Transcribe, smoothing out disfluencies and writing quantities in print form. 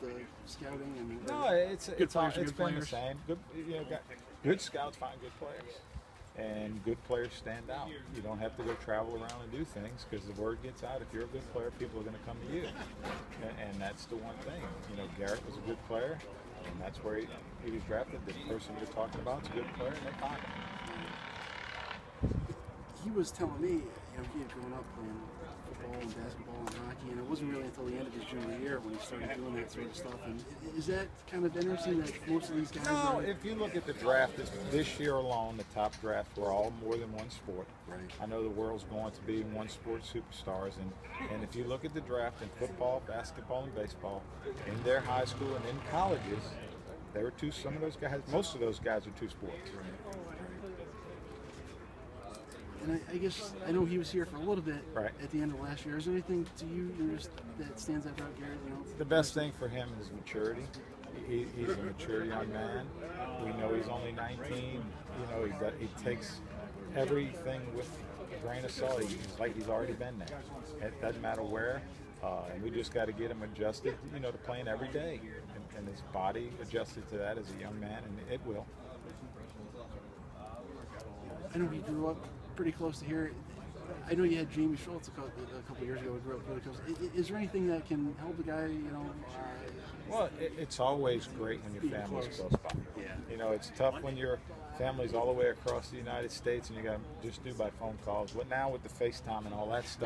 the scouting? And no, it's been players? the same. Good, good scouts find good players, and good players stand out. You don't have to go travel around and do things because the word gets out. If you're a good player, people are going to come to you, and that's the one thing. Garrett was a good player, and that's where he was drafted. The person you're talking about is a good player, and they find him. He was telling me, he had grown up playing football and basketball and hockey, and it wasn't really until the end of his junior year when he started doing that sort of stuff. And is that kind of interesting that most of these guys? No, if you look at the draft this year alone, the top drafts were all more than one sport. Right. I know the world's going to be one sport superstars, and if you look at the draft in football, basketball, and baseball, in their high school and in colleges, there were some of those guys. Most of those guys are two sports. And I guess I know he was here for a little bit at the end of last year. Is there anything to you that stands out about Garrett? The best thing for him is maturity. He's a mature young man. We know he's only 19. He takes everything with a grain of salt. He's like he's already been there. It doesn't matter where. And we just got to get him adjusted, to playing every day. And his body adjusted to that as a young man, and it will. I know he grew up pretty close to here. I know you had Jamie Schultz a couple years ago. Grew up really close. Is there anything that can help the guy? Well, it's always great when your family's close by. Yeah. It's tough when your family's all the way across the United States and you got to just do by phone calls. But now with the FaceTime and all that stuff.